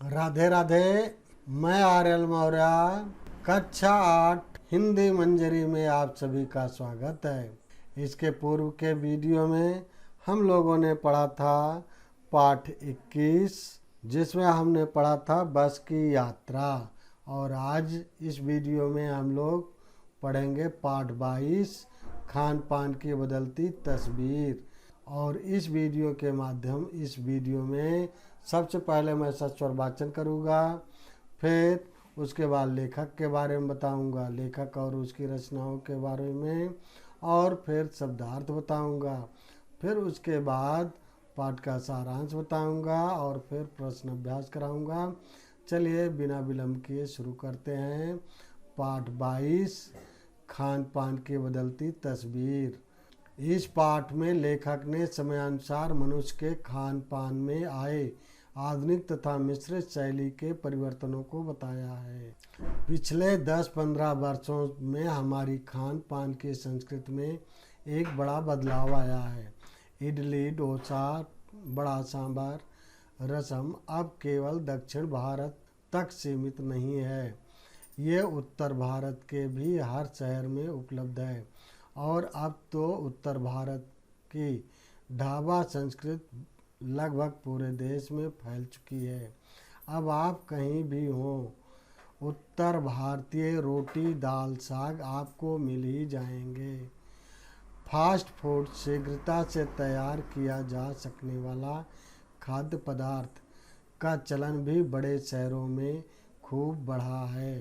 राधे राधे। मैं आर्यल मौर्य कक्षा 8 हिंदी मंजरी में आप सभी का स्वागत है। इसके पूर्व के वीडियो में हम लोगों ने पढ़ा था पाठ 21, जिसमें हमने पढ़ा था बस की यात्रा। और आज इस वीडियो में हम लोग पढ़ेंगे पाठ 22, खान पान की बदलती तस्वीर। और इस वीडियो में सबसे पहले मैं सस्वर वाचन करूँगा, फिर उसके बाद लेखक के बारे में बताऊँगा, लेखक और उसकी रचनाओं के बारे में, और फिर शब्दार्थ बताऊँगा। फिर उसके बाद पाठ का सारांश बताऊँगा और फिर प्रश्न अभ्यास कराऊँगा। चलिए बिना विलम्ब किए शुरू करते हैं। पाठ 22, खान पान की बदलती तस्वीर। इस पाठ में लेखक ने समयानुसार मनुष्य के खान पान में आए आधुनिक तथा मिश्रित शैली के परिवर्तनों को बताया है। पिछले 10-15 वर्षों में हमारी खान पान की संस्कृति में एक बड़ा बदलाव आया है। इडली, डोसा, बड़ा सांभर, रसम अब केवल दक्षिण भारत तक सीमित नहीं है, ये उत्तर भारत के भी हर शहर में उपलब्ध है। और अब तो उत्तर भारत की ढाबा संस्कृति लगभग पूरे देश में फैल चुकी है। अब आप कहीं भी हों, उत्तर भारतीय रोटी दाल साग आपको मिल ही जाएंगे। फास्ट फूड शीघ्रता से तैयार किया जा सकने वाला खाद्य पदार्थ का चलन भी बड़े शहरों में खूब बढ़ा है।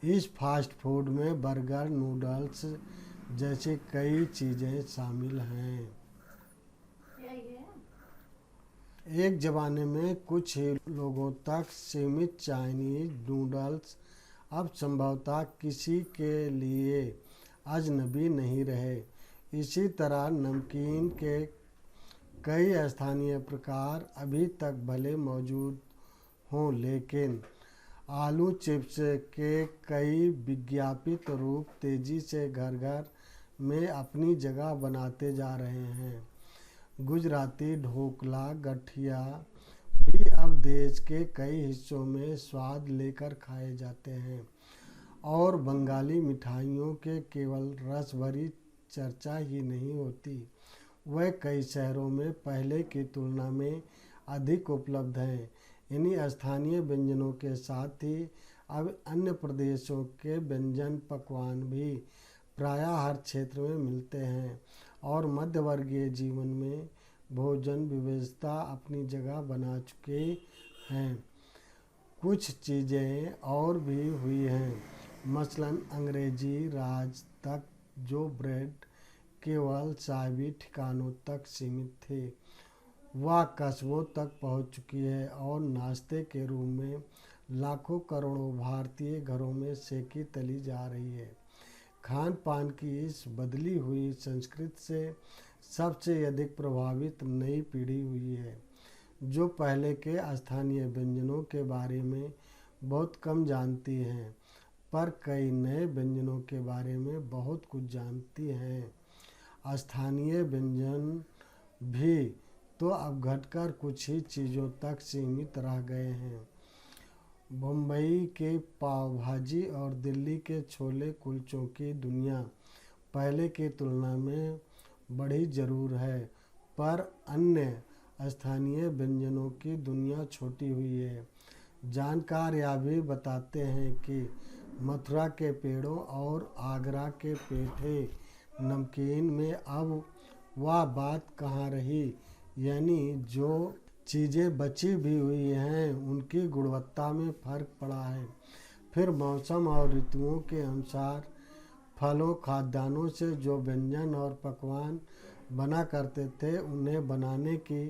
इस फास्ट फूड में बर्गर, नूडल्स जैसी कई चीज़ें शामिल हैं। एक ज़माने में कुछ ही लोगों तक सीमित चाइनीज नूडल्स अब संभवतः किसी के लिए अजनबी नहीं रहे। इसी तरह नमकीन के कई स्थानीय प्रकार अभी तक भले मौजूद हों, लेकिन आलू चिप्स के कई विज्ञापित रूप तेज़ी से घर घर में अपनी जगह बनाते जा रहे हैं। गुजराती ढोकला, गठिया भी अब देश के कई हिस्सों में स्वाद लेकर खाए जाते हैं। और बंगाली मिठाइयों के केवल रस भरी चर्चा ही नहीं होती, वह कई शहरों में पहले की तुलना में अधिक उपलब्ध हैं। इन्हीं स्थानीय व्यंजनों के साथ ही अब अन्य प्रदेशों के व्यंजन पकवान भी प्रायः हर क्षेत्र में मिलते हैं। और मध्यवर्गीय जीवन में भोजन विविधता अपनी जगह बना चुके हैं। कुछ चीज़ें और भी हुई हैं, मसलन अंग्रेजी राज तक जो ब्रेड केवल साहिबी ठिकानों तक सीमित थे, वह कस्बों तक पहुंच चुकी है और नाश्ते के रूप में लाखों करोड़ों भारतीय घरों में सेकी तली जा रही है। खान पान की इस बदली हुई संस्कृति से सबसे अधिक प्रभावित नई पीढ़ी हुई है, जो पहले के स्थानीय व्यंजनों के बारे में बहुत कम जानती हैं, पर कई नए व्यंजनों के बारे में बहुत कुछ जानती हैं। स्थानीय व्यंजन भी तो अब घटकर कुछ ही चीज़ों तक सीमित रह गए हैं। बम्बई के पाव भाजी और दिल्ली के छोले कुलचों की दुनिया पहले की तुलना में बड़ी ज़रूर है, पर अन्य स्थानीय व्यंजनों की दुनिया छोटी हुई है। जानकार यह भी बताते हैं कि मथुरा के पेड़ों और आगरा के पेठे नमकीन में अब वह बात कहाँ रही, यानी जो चीज़ें बची भी हुई हैं उनकी गुणवत्ता में फ़र्क पड़ा है। फिर मौसम और ऋतुओं के अनुसार फलों खाद्यान्नों से जो व्यंजन और पकवान बना करते थे, उन्हें बनाने की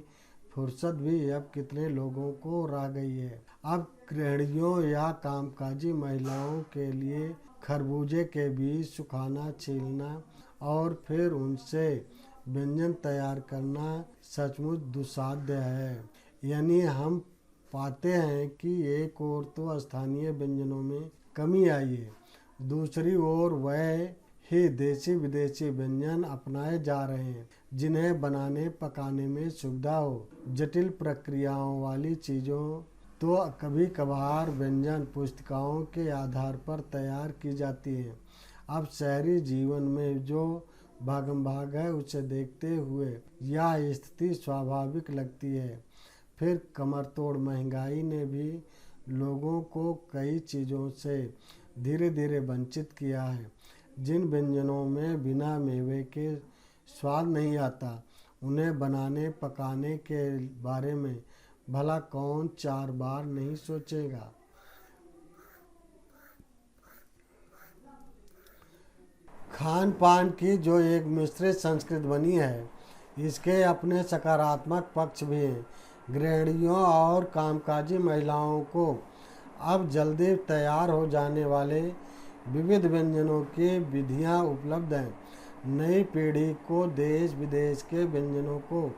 फुर्सत भी अब कितने लोगों को रह गई है। अब गृहिणियों या कामकाजी महिलाओं के लिए खरबूजे के बीज सुखाना, छीलना और फिर उनसे व्यंजन तैयार करना सचमुच दुस्साध्य है। यानी हम पाते हैं कि एक ओर तो स्थानीय व्यंजनों में कमी आई है, दूसरी ओर वह ही देसी विदेशी व्यंजन अपनाए जा रहे हैं, जिन्हें बनाने पकाने में सुविधा हो। जटिल प्रक्रियाओं वाली चीज़ों तो कभी कभार व्यंजन पुस्तिकाओं के आधार पर तैयार की जाती हैं। अब शहरी जीवन में जो भागम भाग है, उसे देखते हुए यह स्थिति स्वाभाविक लगती है। फिर कमर तोड़ महंगाई ने भी लोगों को कई चीज़ों से धीरे धीरे वंचित किया है। जिन व्यंजनों में बिना मेवे के स्वाद नहीं आता, उन्हें बनाने पकाने के बारे में भला कौन 4 बार नहीं सोचेगा। खान पान की जो एक मिश्रित संस्कृति बनी है, इसके अपने सकारात्मक पक्ष भी हैं। गृहिणियों और कामकाजी महिलाओं को अब जल्दी तैयार हो जाने वाले विविध व्यंजनों की विधियां उपलब्ध हैं। नई पीढ़ी को देश विदेश के व्यंजनों को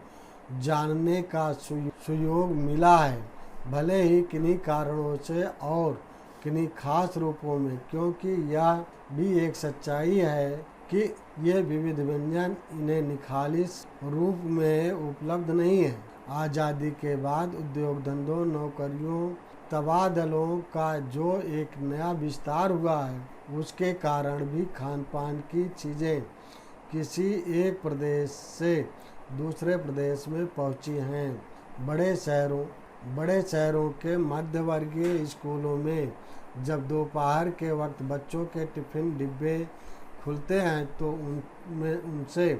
जानने का सुयोग मिला है, भले ही किन्हीं कारणों से और किन्हीं खास रूपों में, क्योंकि यह भी एक सच्चाई है कि ये विविध व्यंजन इन्हें निखालिस रूप में उपलब्ध नहीं है। आज़ादी के बाद उद्योग धंधों, नौकरियों, तबादलों का जो एक नया विस्तार हुआ है, उसके कारण भी खान पान की चीज़ें किसी एक प्रदेश से दूसरे प्रदेश में पहुंची हैं। बड़े शहरों के मध्यवर्गीय स्कूलों में जब दोपहर के वक्त बच्चों के टिफ़िन डिब्बे खुलते हैं, तो उनसे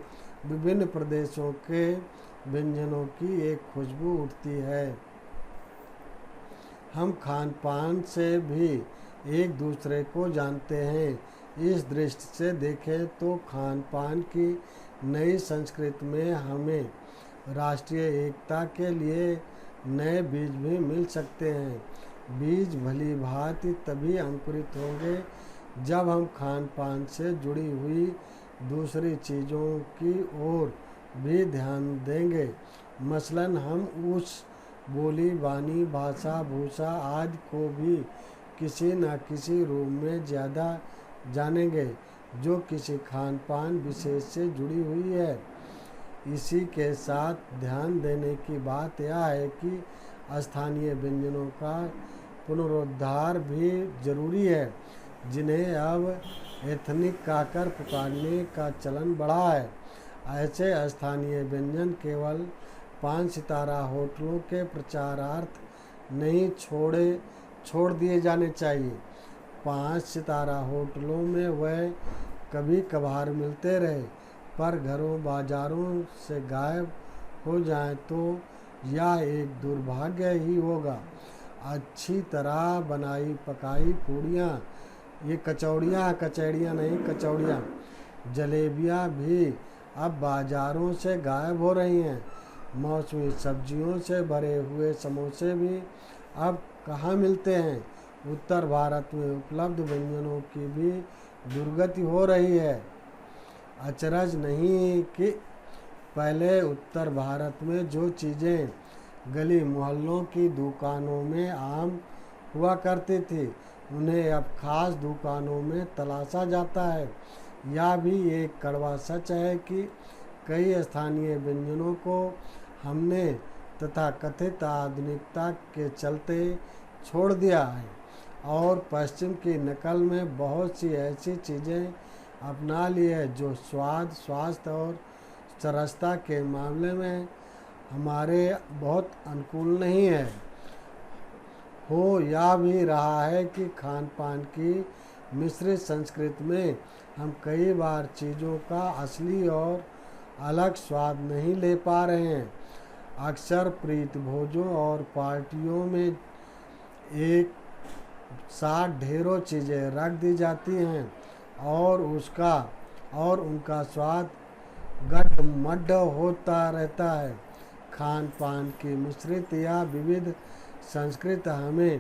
विभिन्न प्रदेशों के व्यंजनों की एक खुशबू उठती है। हम खान पान से भी एक दूसरे को जानते हैं। इस दृष्टि से देखें तो खान पान की नई संस्कृति में हमें राष्ट्रीय एकता के लिए नए बीज भी मिल सकते हैं। बीज भली भांति तभी अंकुरित होंगे जब हम खान पान से जुड़ी हुई दूसरी चीज़ों की ओर भी ध्यान देंगे। मसलन हम उस बोली बानी, भाषा, भूषा आदि को भी किसी न किसी रूप में ज़्यादा जानेंगे, जो किसी खान पान विशेष से जुड़ी हुई है। इसी के साथ ध्यान देने की बात यह है कि स्थानीय व्यंजनों का पुनरुद्धार भी जरूरी है, जिन्हें अब एथनिक कहकर पुकारने का चलन बढ़ा है। ऐसे स्थानीय व्यंजन केवल 5 सितारा होटलों के प्रचारार्थ नहीं छोड़ दिए जाने चाहिए। 5 सितारा होटलों में वह कभी कभार मिलते रहे, पर घरों बाजारों से गायब हो जाएं तो यह एक दुर्भाग्य ही होगा। अच्छी तरह बनाई पकाई पूड़ियाँ, ये कचौड़ियाँ नहीं, कचौड़ियाँ, जलेबियाँ भी अब बाज़ारों से गायब हो रही हैं। मौसमी सब्जियों से भरे हुए समोसे भी अब कहाँ मिलते हैं। उत्तर भारत में उपलब्ध व्यंजनों की भी दुर्गति हो रही है। अचरज नहीं कि पहले उत्तर भारत में जो चीज़ें गली मोहल्लों की दुकानों में आम हुआ करती थी, उन्हें अब खास दुकानों में तलाशा जाता है। यह भी एक कड़वा सच है कि कई स्थानीय व्यंजनों को हमने तथाकथित आधुनिकता के चलते छोड़ दिया है और पश्चिम की नकल में बहुत सी ऐसी चीज़ें अपना ली है जो स्वाद, स्वास्थ्य और सरसता के मामले में हमारे बहुत अनुकूल नहीं है। हो यह भी रहा है कि खान पान की मिश्रित संस्कृति में हम कई बार चीज़ों का असली और अलग स्वाद नहीं ले पा रहे हैं। अक्सर प्रीत भोजों और पार्टियों में एक साथ ढेरों चीज़ें रख दी जाती हैं और उनका स्वाद गड्ढ होता रहता है। खान पान की मिश्रित या विविध संस्कृति हमें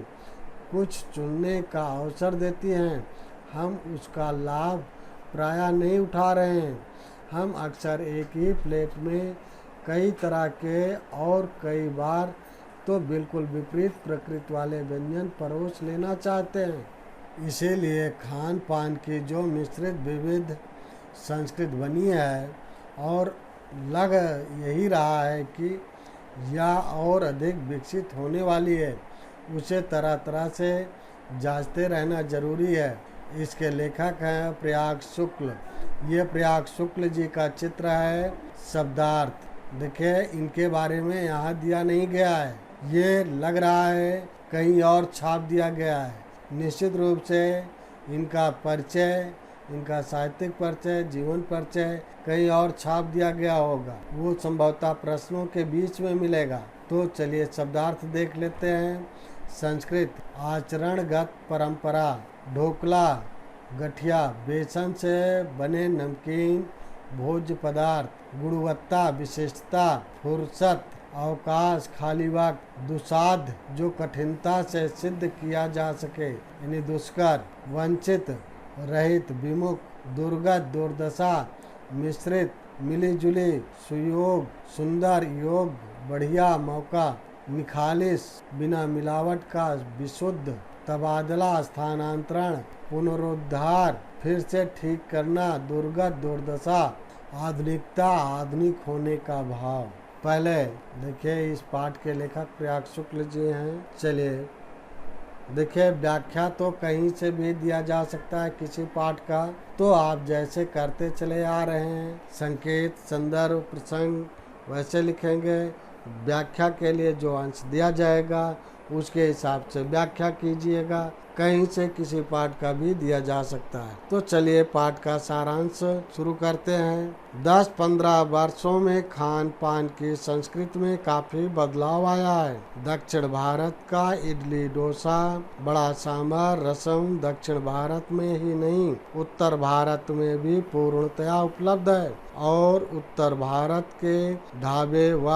कुछ चुनने का अवसर देती हैं। हम उसका लाभ प्रायः नहीं उठा रहे हैं। हम अक्सर एक ही प्लेट में कई तरह के और कई बार तो बिल्कुल विपरीत प्रकृति वाले व्यंजन परोस लेना चाहते हैं। इसीलिए खान पान की जो मिश्रित विविध संस्कृत बनी है और लग यही रहा है कि यह और अधिक विकसित होने वाली है, उसे तरह तरह से जांचते रहना जरूरी है। इसके लेखक हैं प्रयाग शुक्ल। ये प्रयाग शुक्ल जी का चित्र है शब्दार्थ। देखिए इनके बारे में यहाँ दिया नहीं गया है, ये लग रहा है कहीं और छाप दिया गया है। निश्चित रूप से इनका परिचय, इनका साहित्यिक परिचय, जीवन परिचय कहीं और छाप दिया गया होगा, वो संभवतः प्रश्नों के बीच में मिलेगा। तो चलिए शब्दार्थ देख लेते हैं। संस्कृत आचरणगत परंपरा। ढोकला, गठिया, बेसन से बने नमकीन भोज्य पदार्थ। गुणवत्ता, विशिष्टता, फुर्सत, अवकाश, खाली वक्त। दुसाध, जो कठिनता से सिद्ध किया जा सके, यानी दुष्कर। वंचित, रहित, विमुख। दुर्गत, दुर्दशा। मिश्रित, मिली जुली। सुयोग, सुंदर, योग, बढ़िया, मौका। निखालिस, बिना मिलावट का, विशुद्ध। तबादला, स्थानांतरण, पुनरुद्धार, फिर से ठीक करना। दुर्गत, दुर्दशा। आधुनिकता, आधुनिक होने का भाव। पहले देखिए इस पाठ के लेखक प्रयाग शुक्ल जी हैं। चलिए देखिए व्याख्या तो कहीं से भी दिया जा सकता है किसी पाठ का, तो आप जैसे करते चले आ रहे हैं, संकेत, संदर्भ, प्रसंग वैसे लिखेंगे। व्याख्या के लिए जो अंश दिया जाएगा उसके हिसाब से व्याख्या कीजिएगा। कहीं से किसी पाठ का भी दिया जा सकता है। तो चलिए पाठ का सारांश शुरू करते हैं। 10-15 वर्षों में खान पान की संस्कृति में काफी बदलाव आया है। दक्षिण भारत का इडली, डोसा, बड़ा सांभर, रसम दक्षिण भारत में ही नहीं उत्तर भारत में भी पूर्णतया उपलब्ध है और उत्तर भारत के ढाबे व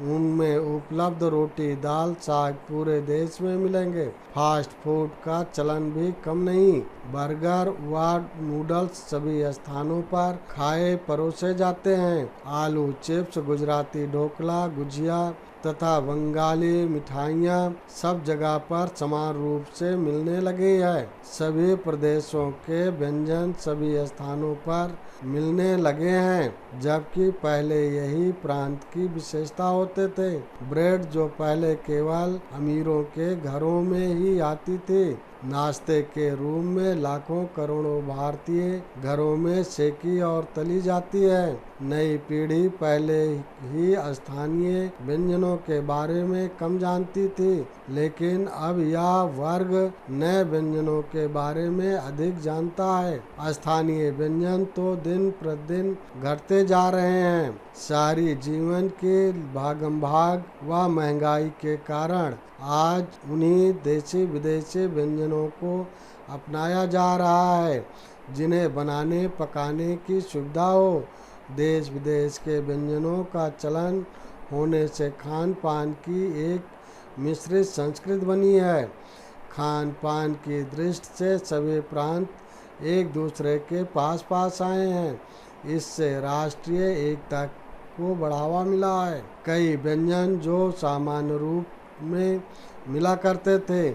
उनमें उपलब्ध रोटी, दाल, साग पूरे देश में मिलेंगे। फास्ट फूड का चलन भी कम नहीं। बर्गर व नूडल्स सभी स्थानों पर खाए परोसे जाते हैं। आलू चिप्स, गुजराती ढोकला, गुजिया तथा बंगाली मिठाइयाँ सब जगह पर समान रूप से मिलने लगी है। सभी प्रदेशों के व्यंजन सभी स्थानों पर मिलने लगे हैं, जबकि पहले यही प्रांत की विशेषता होते थे। ब्रेड जो पहले केवल अमीरों के घरों में ही आती थी, नाश्ते के रूप में लाखों करोड़ों भारतीय घरों में सेकी और तली जाती है। नई पीढ़ी पहले ही स्थानीय व्यंजनों के बारे में कम जानती थी, लेकिन अब यह वर्ग नए व्यंजनों के बारे में अधिक जानता है। स्थानीय व्यंजन तो दिन प्रतिदिन घटते जा रहे हैं। शहरी जीवन के भागम-भाग व महंगाई के कारण आज उन्हीं देशी विदेशी व्यंजनों को अपनाया जा रहा है, जिन्हें बनाने पकाने की सुविधा हो। देश विदेश के व्यंजनों का चलन होने से खान पान की एक मिश्रित संस्कृति बनी है। खान पान की दृष्टि से सभी प्रांत एक दूसरे के पास पास आए हैं। इससे राष्ट्रीय एकता को बढ़ावा मिला है। कई व्यंजन जो सामान्य रूप में मिला करते थे,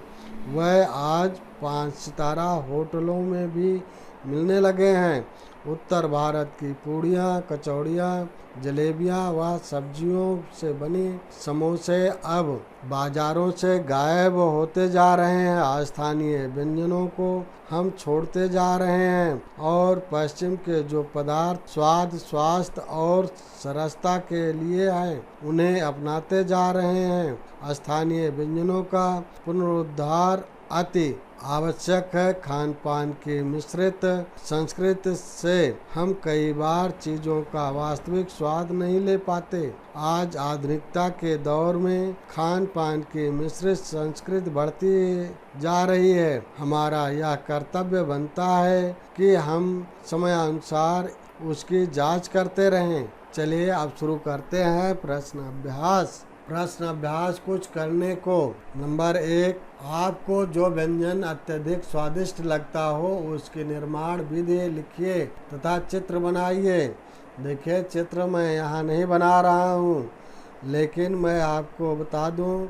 वह आज 5 सितारा होटलों में भी मिलने लगे हैं। उत्तर भारत की पूड़ियाँ, कचौड़ियाँ, जलेबियाँ व सब्जियों से बनी समोसे अब बाजारों से गायब होते जा रहे हैं। स्थानीय व्यंजनों को हम छोड़ते जा रहे हैं और पश्चिम के जो पदार्थ स्वाद, स्वास्थ्य और सरसता के लिए हैं, उन्हें अपनाते जा रहे हैं। स्थानीय व्यंजनों का पुनरुद्धार अति आवश्यक है। खान पान की मिश्रित संस्कृति से हम कई बार चीज़ों का वास्तविक स्वाद नहीं ले पाते। आज आधुनिकता के दौर में खान पान की मिश्रित संस्कृति बढ़ती जा रही है। हमारा यह कर्तव्य बनता है कि हम समयानुसार उसकी जांच करते रहें। चलिए अब शुरू करते हैं प्रश्न अभ्यास। प्रश्न अभ्यास कुछ करने को। नंबर 1, आपको जो व्यंजन अत्यधिक स्वादिष्ट लगता हो उसकी निर्माण विधि लिखिए तथा चित्र बनाइए। देखिए चित्र मैं यहाँ नहीं बना रहा हूँ, लेकिन मैं आपको बता दूँ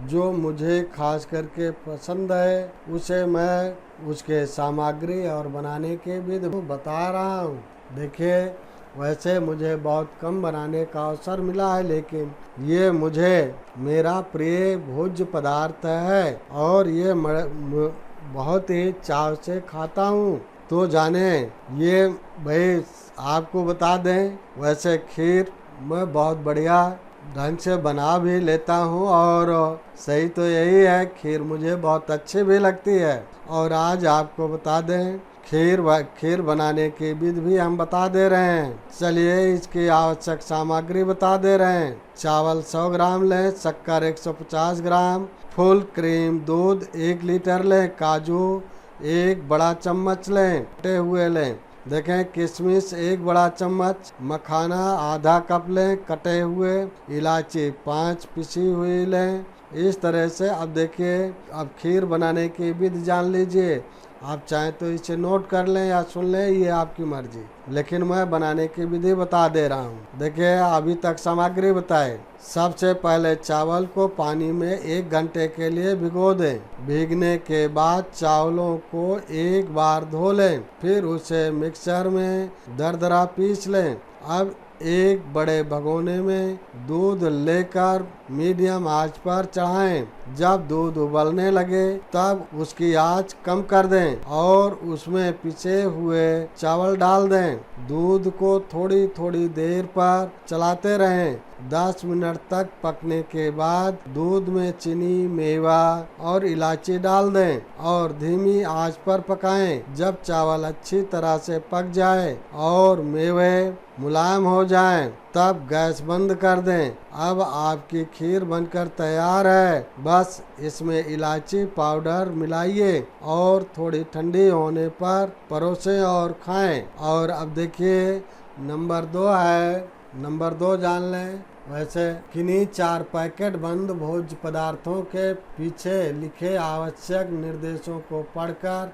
जो मुझे खास करके पसंद है उसे मैं उसके सामग्री और बनाने के विधि बता रहा हूँ। देखिए, वैसे मुझे बहुत कम बनाने का अवसर मिला है, लेकिन ये मुझे मेरा प्रिय भोज्य पदार्थ है और ये बहुत ही चाव से खाता हूँ। तो जाने ये भाई आपको बता दें, वैसे खीर मैं बहुत बढ़िया ढंग से बना भी लेता हूँ और सही तो यही है, खीर मुझे बहुत अच्छी भी लगती है। और आज आपको बता दें, खीर बनाने की विधि भी हम बता दे रहे हैं। चलिए इसकी आवश्यक सामग्री बता दे रहे हैं। चावल 100 ग्राम लें, शक्कर 150 ग्राम, फुल क्रीम दूध 1 लीटर लें, काजू 1 बड़ा चम्मच लें, कटे हुए लें। देखें, किशमिश 1 बड़ा चम्मच, मखाना आधा कप लें कटे हुए, इलायची 5 पिसी हुई लें। इस तरह से अब देखिए, अब खीर बनाने की विधि जान लीजिए। आप चाहें तो इसे नोट कर लें या सुन लें, ये आपकी मर्जी, लेकिन मैं बनाने की विधि बता दे रहा हूँ। देखिए, अभी तक सामग्री बताए। सबसे पहले चावल को पानी में 1 घंटे के लिए भिगो दें। भीगने के बाद चावलों को 1 बार धो लें, फिर उसे मिक्सर में दरदरा पीस लें। अब एक बड़े भगोने में दूध लेकर मीडियम आंच पर चढ़ाएं। जब दूध उबलने लगे तब उसकी आंच कम कर दें और उसमें पिसे हुए चावल डाल दें। दूध को थोड़ी थोड़ी देर पर चलाते रहें। 10 मिनट तक पकने के बाद दूध में चीनी, मेवा और इलायची डाल दें और धीमी आंच पर पकाएं। जब चावल अच्छी तरह से पक जाए और मेवे मुलायम हो जाएं, तब गैस बंद कर दें। अब आपकी खीर बनकर तैयार है। बस इसमें इलायची पाउडर मिलाइए और थोड़ी ठंडी होने पर परोसें और खाएं। और अब देखिए, नंबर 2 है। नंबर 2 जान लें। वैसे किन्हीं 4 पैकेट बंद भोज्य पदार्थों के पीछे लिखे आवश्यक निर्देशों को पढ़कर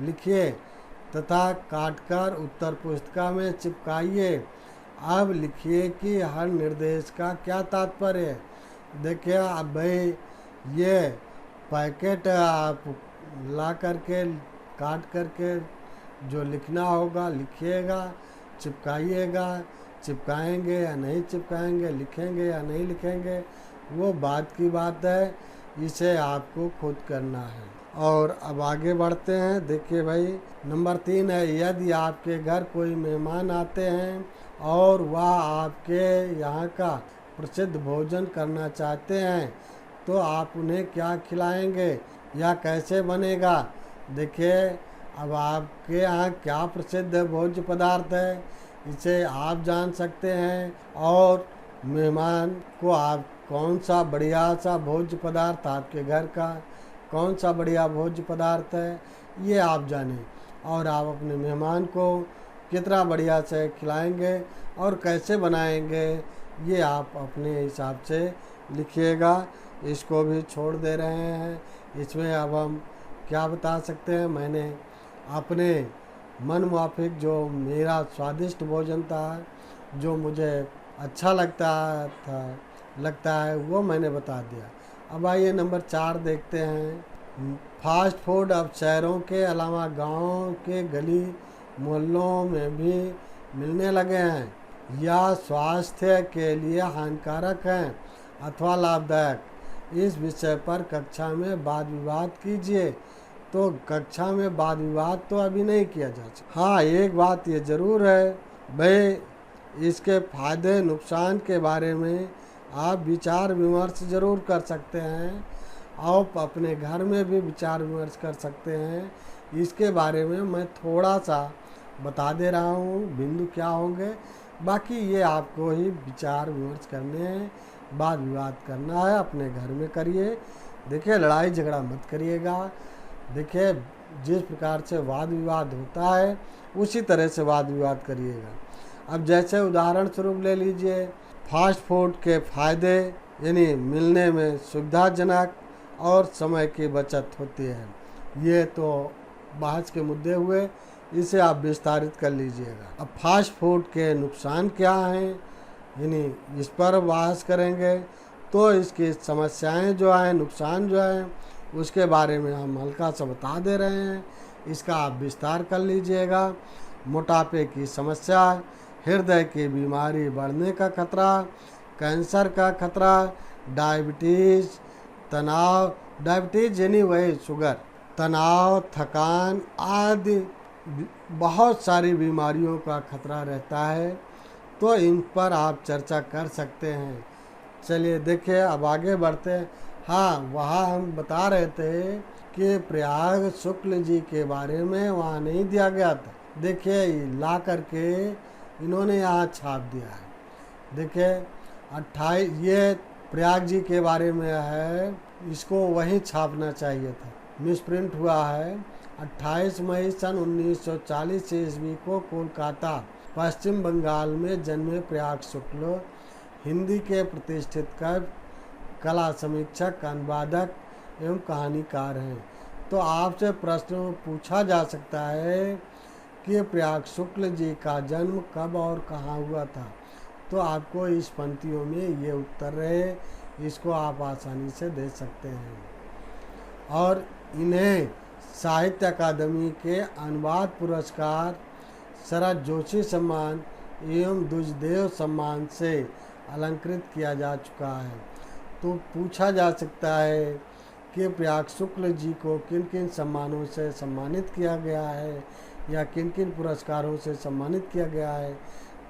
लिखिए तथा काटकर उत्तर पुस्तिका में चिपकाइए। अब लिखिए कि हर निर्देश का क्या तात्पर्य है। देखिए, अब भाई ये पैकेट आप ला करके काट करके जो लिखना होगा लिखिएगा, चिपकाइएगा। चिपकाएंगे या नहीं चिपकाएंगे, लिखेंगे या नहीं लिखेंगे, वो बात की बात है, इसे आपको खुद करना है। और अब आगे बढ़ते हैं। देखिए भाई, नंबर 3 है। यदि आपके घर कोई मेहमान आते हैं और वह आपके यहाँ का प्रसिद्ध भोजन करना चाहते हैं, तो आप उन्हें क्या खिलाएंगे या कैसे बनेगा। देखिए, अब आपके यहाँ क्या प्रसिद्ध भोज्य पदार्थ है, इसे आप जान सकते हैं और मेहमान को आप कौन सा बढ़िया सा भोज्य पदार्थ, आपके घर का कौन सा बढ़िया भोज्य पदार्थ है, ये आप जानें। और आप अपने मेहमान को कितना बढ़िया से खिलाएंगे और कैसे बनाएंगे, ये आप अपने हिसाब से लिखिएगा। इसको भी छोड़ दे रहे हैं। इसमें अब हम क्या बता सकते हैं, मैंने अपने मन मुआफिक जो मेरा स्वादिष्ट भोजन था, जो मुझे अच्छा लगता है वो मैंने बता दिया। अब आइए नंबर 4 देखते हैं। फास्ट फूड अब शहरों के अलावा गांवों के गली मोहल्लों में भी मिलने लगे हैं। यह स्वास्थ्य के लिए हानिकारक हैं अथवा लाभदायक। इस विषय पर कक्षा में वाद विवाद कीजिए। तो कक्षा में वाद विवाद तो अभी नहीं किया जा सकता। हाँ, एक बात ये ज़रूर है भाई, इसके फायदे नुकसान के बारे में आप विचार विमर्श ज़रूर कर सकते हैं। आप अपने घर में भी विचार विमर्श कर सकते हैं। इसके बारे में मैं थोड़ा सा बता दे रहा हूँ, बिंदु क्या होंगे। बाकी ये आपको ही विचार विमर्श करने हैं, वाद विवाद करना है, अपने घर में करिए। देखिए, लड़ाई झगड़ा मत करिएगा। देखिए, जिस प्रकार से वाद विवाद होता है उसी तरह से वाद विवाद करिएगा। अब जैसे उदाहरण स्वरूप ले लीजिए, फास्ट फूड के फायदे यानी मिलने में सुविधाजनक और समय की बचत होती है। ये तो बहस के मुद्दे हुए, इसे आप विस्तारित कर लीजिएगा। अब फास्ट फूड के नुकसान क्या हैं, यानी इस पर बहस करेंगे। तो इसकी समस्याएं जो हैं, नुकसान जो हैं, उसके बारे में हम हल्का सा बता दे रहे हैं। इसका आप विस्तार कर लीजिएगा। मोटापे की समस्या, हृदय की बीमारी बढ़ने का खतरा, कैंसर का खतरा, डायबिटीज़, तनाव, डायबिटीज़ यानी वही शुगर, तनाव, थकान आदि बहुत सारी बीमारियों का खतरा रहता है। तो इन पर आप चर्चा कर सकते हैं। चलिए देखिए अब आगे बढ़ते हैं। हाँ, वहाँ हम बता रहे थे कि प्रयाग शुक्ल जी के बारे में वहाँ नहीं दिया गया था। देखिए ला करके इन्होंने यहाँ छाप दिया है। देखिए 28 ये प्रयाग जी के बारे में है, इसको वहीं छापना चाहिए था, मिसप्रिंट हुआ है। 28 मई सन 1940 ईस्वी को कोलकाता पश्चिम बंगाल में जन्मे प्रयाग शुक्ल हिंदी के प्रतिष्ठित कला समीक्षक, अनुवादक एवं कहानीकार हैं। तो आपसे प्रश्न पूछा जा सकता है कि प्रयाग शुक्ल जी का जन्म कब और कहाँ हुआ था। तो आपको इस पंक्तियों में ये उत्तर रहे, इसको आप आसानी से दे सकते हैं। और इन्हें साहित्य अकादमी के अनुवाद पुरस्कार, शरद जोशी सम्मान एवं दुजदेव सम्मान से अलंकृत किया जा चुका है। तो पूछा जा सकता है कि प्रयाग शुक्ल जी को किन किन सम्मानों से सम्मानित किया गया है या किन किन पुरस्कारों से सम्मानित किया गया है।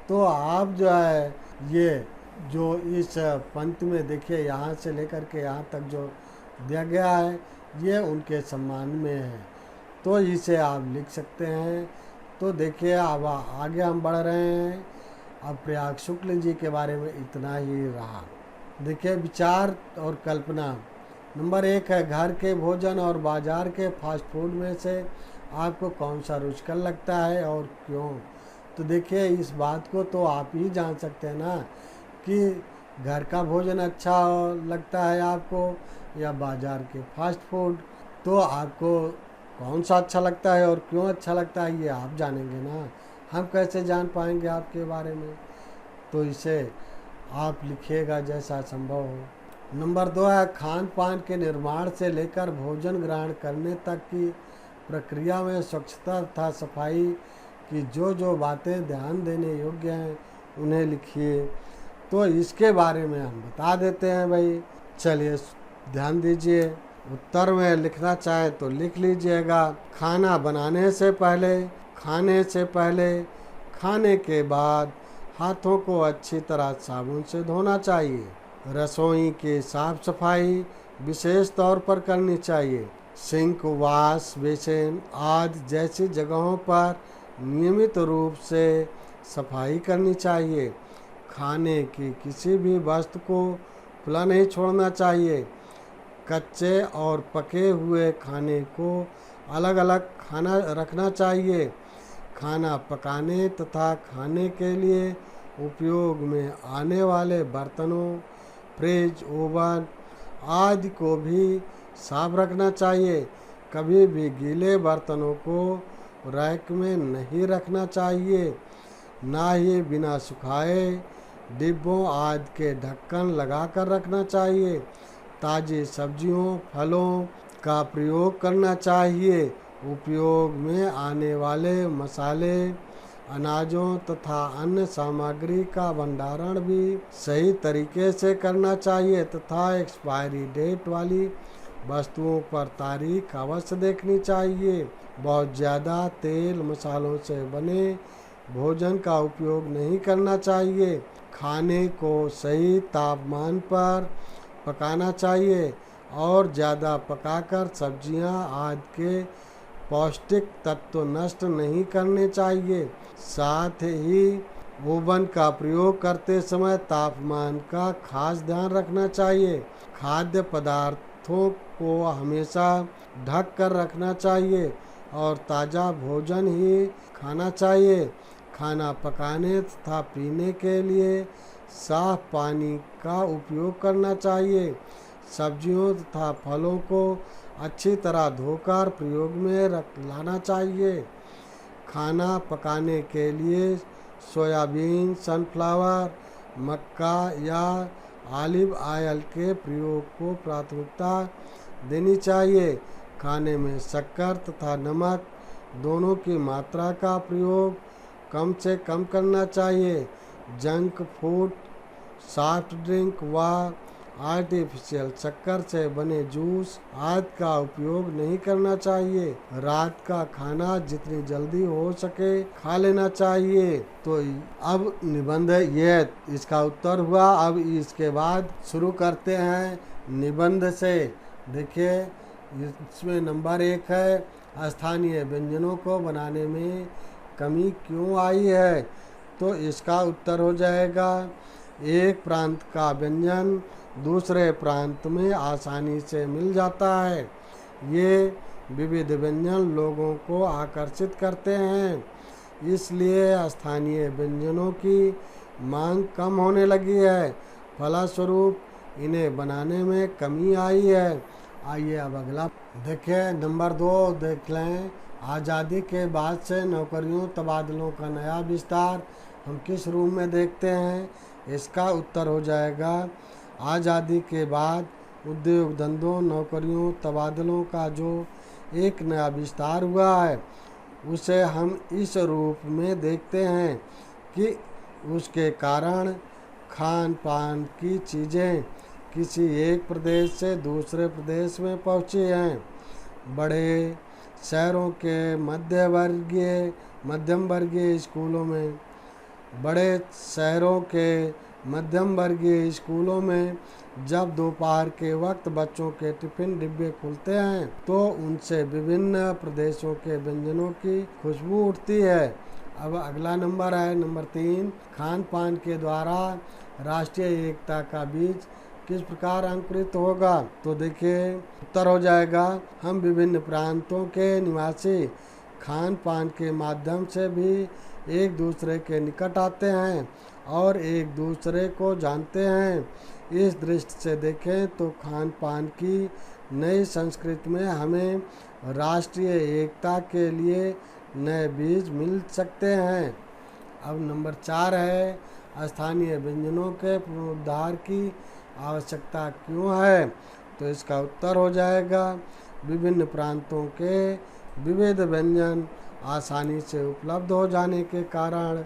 तो आप जो है ये जो इस पंक्ति में देखिए यहाँ से लेकर के यहाँ तक जो दिया गया है ये उनके सम्मान में है, तो इसे आप लिख सकते हैं। तो देखिए अब आगे हम बढ़ रहे हैं। अब प्रयाग शुक्ल जी के बारे में इतना ही रहा। देखिए विचार और कल्पना। नंबर 1 है, घर के भोजन और बाजार के फास्ट फूड में से आपको कौन सा रुचिकर लगता है और क्यों। तो देखिए इस बात को तो आप ही जान सकते हैं ना कि घर का भोजन अच्छा लगता है आपको या बाजार के फास्ट फूड। तो आपको कौन सा अच्छा लगता है और क्यों अच्छा लगता है ये आप जानेंगे ना, हम कैसे जान पाएंगे आपके बारे में। तो इसे आप लिखिएगा जैसा संभव हो। नंबर 2 है, खान पान के निर्माण से लेकर भोजन ग्रहण करने तक की प्रक्रिया में स्वच्छता तथा सफाई की जो बातें ध्यान देने योग्य हैं उन्हें लिखिए। तो इसके बारे में हम बता देते हैं भाई, चलिए ध्यान दीजिए। उत्तर में लिखना चाहे तो लिख लीजिएगा। खाना बनाने से पहले, खाने से पहले, खाने के बाद हाथों को अच्छी तरह साबुन से धोना चाहिए। रसोई की साफ सफाई विशेष तौर पर करनी चाहिए। सिंक, वाश बेसिन आदि जैसी जगहों पर नियमित रूप से सफाई करनी चाहिए। खाने की किसी भी वस्तु को खुला नहीं छोड़ना चाहिए। कच्चे और पके हुए खाने को अलग अलग खाना रखना चाहिए। खाना पकाने तथा खाने के लिए उपयोग में आने वाले बर्तनों, फ्रिज, ओवन आदि को भी साफ रखना चाहिए। कभी भी गीले बर्तनों को रैक में नहीं रखना चाहिए। ना ही बिना सुखाए डिब्बों आदि के ढक्कन लगाकर रखना चाहिए। ताज़ी सब्जियों, फलों का प्रयोग करना चाहिए। उपयोग में आने वाले मसाले, अनाजों तथा अन्य सामग्री का भंडारण भी सही तरीके से करना चाहिए तथा एक्सपायरी डेट वाली वस्तुओं पर तारीख अवश्य देखनी चाहिए। बहुत ज़्यादा तेल मसालों से बने भोजन का उपयोग नहीं करना चाहिए। खाने को सही तापमान पर पकाना चाहिए और ज़्यादा पकाकर सब्जियां आदि के पौष्टिक तत्व नष्ट नहीं करने चाहिए। साथ ही ओवन का प्रयोग करते समय तापमान का खास ध्यान रखना चाहिए। खाद्य पदार्थों को हमेशा ढक कर रखना चाहिए और ताज़ा भोजन ही खाना चाहिए। खाना पकाने तथा पीने के लिए साफ पानी का उपयोग करना चाहिए। सब्जियों तथा फलों को अच्छी तरह धोकर प्रयोग में लाना चाहिए। खाना पकाने के लिए सोयाबीन, सनफ्लावर, मक्का या ऑलिव ऑयल के प्रयोग को प्राथमिकता देनी चाहिए। खाने में शक्कर तथा नमक दोनों की मात्रा का प्रयोग कम से कम करना चाहिए। जंक फूड, सॉफ्ट ड्रिंक व आर्टिफिशियल शक्कर से बने जूस आदि का उपयोग नहीं करना चाहिए। रात का खाना जितनी जल्दी हो सके खा लेना चाहिए। तो अब निबंध ये इसका उत्तर हुआ। अब इसके बाद शुरू करते हैं निबंध से। देखिए इसमें नंबर 1 है स्थानीय व्यंजनों को बनाने में कमी क्यों आई है। तो इसका उत्तर हो जाएगा, एक प्रांत का व्यंजन दूसरे प्रांत में आसानी से मिल जाता है। ये विविध व्यंजन लोगों को आकर्षित करते हैं, इसलिए स्थानीय व्यंजनों की मांग कम होने लगी है। फलस्वरूप इन्हें बनाने में कमी आई है। आइए अब अगला देखिए, नंबर 2 देख लें। आज़ादी के बाद से नौकरियों तबादलों का नया विस्तार हम किस रूप में देखते हैं। इसका उत्तर हो जाएगा, आज़ादी के बाद उद्योग धंधों नौकरियों तबादलों का जो एक नया विस्तार हुआ है उसे हम इस रूप में देखते हैं कि उसके कारण खान पान की चीज़ें किसी एक प्रदेश से दूसरे प्रदेश में पहुंची हैं। बड़े शहरों के मध्यम वर्गीय स्कूलों में मध्यम वर्गीय स्कूलों में जब दोपहर के वक्त बच्चों के टिफ़िन डिब्बे खुलते हैं तो उनसे विभिन्न प्रदेशों के व्यंजनों की खुशबू उठती है। अब अगला नंबर है नंबर 3, खान पान के द्वारा राष्ट्रीय एकता का बीज किस प्रकार अंकुरित होगा। तो देखिए उत्तर हो जाएगा, हम विभिन्न प्रांतों के निवासी खान पान के माध्यम से भी एक दूसरे के निकट आते हैं और एक दूसरे को जानते हैं। इस दृष्टि से देखें तो खान पान की नई संस्कृति में हमें राष्ट्रीय एकता के लिए नए बीज मिल सकते हैं। अब नंबर 4 है, स्थानीय व्यंजनों के पुनरुद्धार की आवश्यकता क्यों है। तो इसका उत्तर हो जाएगा, विभिन्न प्रांतों के विविध व्यंजन आसानी से उपलब्ध हो जाने के कारण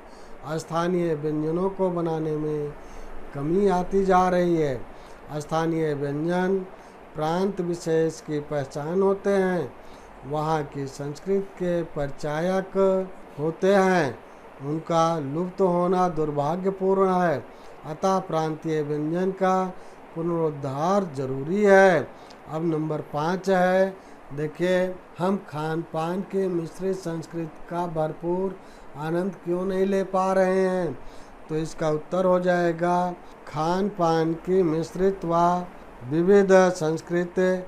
स्थानीय व्यंजनों को बनाने में कमी आती जा रही है। स्थानीय व्यंजन प्रांत विशेष की पहचान होते हैं, वहाँ की संस्कृति के परिचायक होते हैं, उनका लुप्त होना दुर्भाग्यपूर्ण है। अतः प्रांतीय व्यंजन का पुनरुद्धार जरूरी है। अब नंबर 5 है, देखिए हम खान पान के मिश्रित संस्कृति का भरपूर आनंद क्यों नहीं ले पा रहे हैं। तो इसका उत्तर हो जाएगा, खान पान की मिश्रित व विविध संस्कृति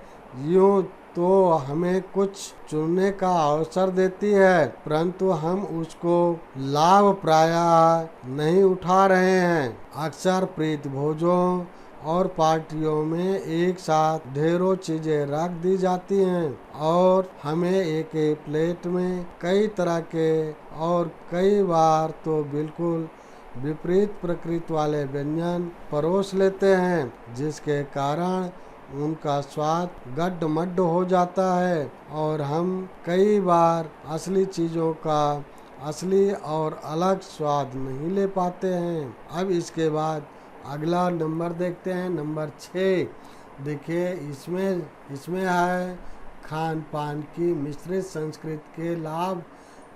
यूँ तो हमें कुछ चुनने का अवसर देती है, परंतु हम उसको लाभ प्रायः नहीं उठा रहे हैं। अक्सर प्रीत भोजों और पार्टियों में एक साथ ढेरों चीज़ें रख दी जाती हैं और हमें एक एक प्लेट में कई तरह के और कई बार तो बिल्कुल विपरीत प्रकृति वाले व्यंजन परोस लेते हैं, जिसके कारण उनका स्वाद गड्ढ-मड्ढ हो जाता है और हम कई बार असली चीज़ों का असली और अलग स्वाद नहीं ले पाते हैं। अब इसके बाद अगला नंबर देखते हैं, नंबर 6। देखिए इसमें है खान पान की मिश्रित संस्कृति के लाभ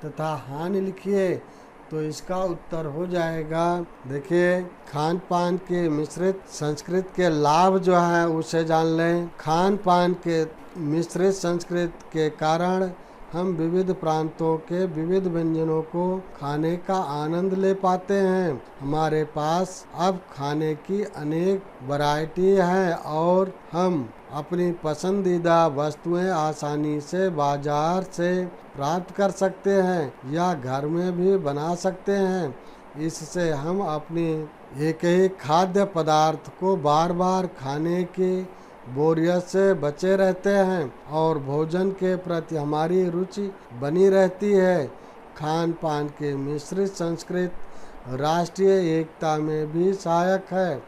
तथा हानि लिखिए। तो इसका उत्तर हो जाएगा, देखिए खान पान के मिश्रित संस्कृति के लाभ जो है उसे जान लें। खान पान के मिश्रित संस्कृति के कारण हम विविध प्रांतों के विविध व्यंजनों को खाने का आनंद ले पाते हैं। हमारे पास अब खाने की अनेक वैरायटी है और हम अपनी पसंदीदा वस्तुएं आसानी से बाजार से प्राप्त कर सकते हैं या घर में भी बना सकते हैं। इससे हम अपनी एक ही खाद्य पदार्थ को बार बार खाने की बोरियत से बचे रहते हैं और भोजन के प्रति हमारी रुचि बनी रहती है। खान पान की मिश्रित संस्कृति राष्ट्रीय एकता में भी सहायक है।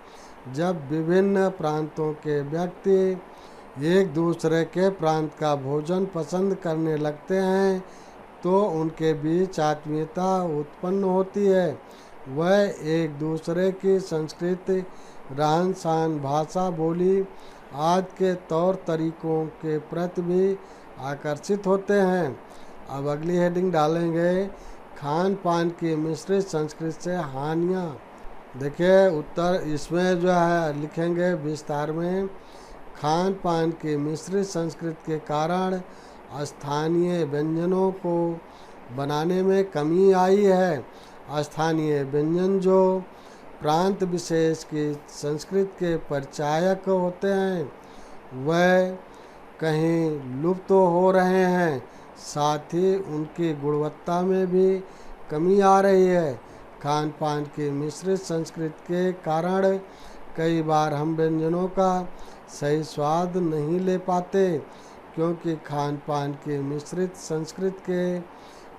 जब विभिन्न प्रांतों के व्यक्ति एक दूसरे के प्रांत का भोजन पसंद करने लगते हैं तो उनके बीच आत्मीयता उत्पन्न होती है। वह एक दूसरे की संस्कृति, रहन सहन, भाषा, बोली आदि के तौर तरीकों के प्रति भी आकर्षित होते हैं। अब अगली हेडिंग डालेंगे, खान पान की मिश्रित संस्कृति से हानियाँ। देखिए उत्तर इसमें जो है लिखेंगे विस्तार में, खान पान की मिश्रित संस्कृति के कारण स्थानीय व्यंजनों को बनाने में कमी आई है। स्थानीय व्यंजन जो प्रांत विशेष की संस्कृति के परिचायक होते हैं, वह कहीं लुप्त हो रहे हैं। साथ ही उनकी गुणवत्ता में भी कमी आ रही है। खान पान की मिश्रित संस्कृति के कारण कई बार हम व्यंजनों का सही स्वाद नहीं ले पाते, क्योंकि खान पान की मिश्रित संस्कृति के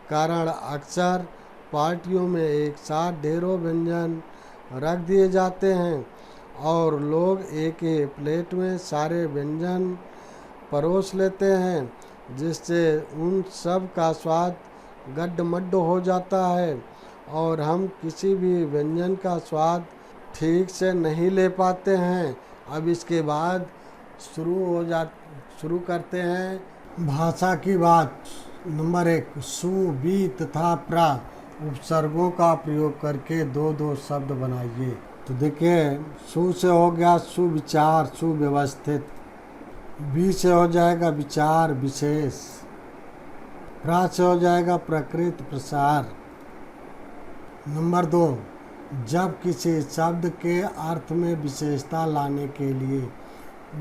कारण अक्सर पार्टियों में एक साथ ढेरों व्यंजन रख दिए जाते हैं और लोग एक ही प्लेट में सारे व्यंजन परोस लेते हैं, जिससे उन सब का स्वाद गड्ढ-मड्ढ हो जाता है और हम किसी भी व्यंजन का स्वाद ठीक से नहीं ले पाते हैं। अब इसके बाद शुरू करते हैं भाषा की बात। नंबर 1, सु, बी तथा प्रा उपसर्गों का प्रयोग करके दो दो शब्द बनाइए। तो देखिए, सु से हो गया सुविचार, सुव्यवस्थित। बी से हो जाएगा विचार, विशेष। प्रा से हो जाएगा प्रकृति, प्रसार। नंबर 2, जब किसी शब्द के अर्थ में विशेषता लाने के लिए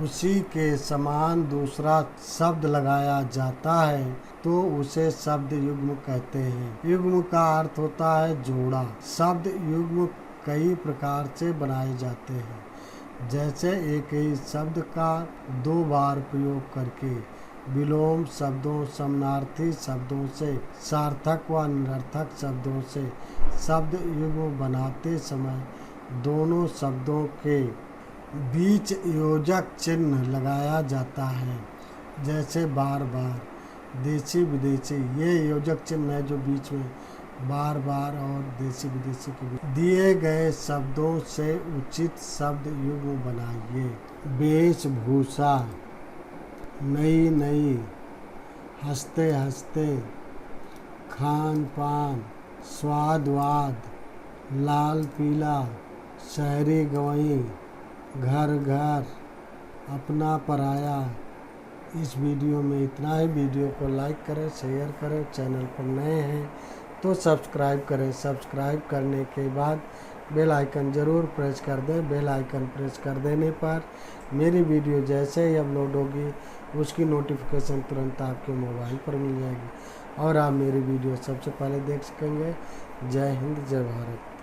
उसी के समान दूसरा शब्द लगाया जाता है तो उसे शब्द युग्म कहते हैं। युग्म का अर्थ होता है जोड़ा। शब्द युग्म कई प्रकार से बनाए जाते हैं, जैसे एक ही शब्द का दो बार प्रयोग करके, विलोम शब्दों, समानार्थी शब्दों से, सार्थक व निरर्थक शब्दों से। शब्द युग्म बनाते समय दोनों शब्दों के बीच योजक चिन्ह लगाया जाता है, जैसे बार बार, देशी विदेशी। ये योजक चिन्ह है जो बीच में बार बार और देशी विदेशी के बीच दिए गए शब्दों से उचित शब्द युग्म बनाइए। वेशभूषा, नई नई, हंसते हंसते, खान पान, स्वादवाद, लाल पीला, शहरी गवई, घर घर, अपना पराया। इस वीडियो में इतना ही। वीडियो को लाइक करें, शेयर करें। चैनल पर नए हैं तो सब्सक्राइब करें। सब्सक्राइब करने के बाद बेल आइकन ज़रूर प्रेस कर दें। बेल आइकन प्रेस कर देने पर मेरी वीडियो जैसे ही अपलोड होगी उसकी नोटिफिकेशन तुरंत आपके मोबाइल पर मिल जाएगी और आप मेरी वीडियो सबसे पहले देख सकेंगे। जय हिंद, जय भारत।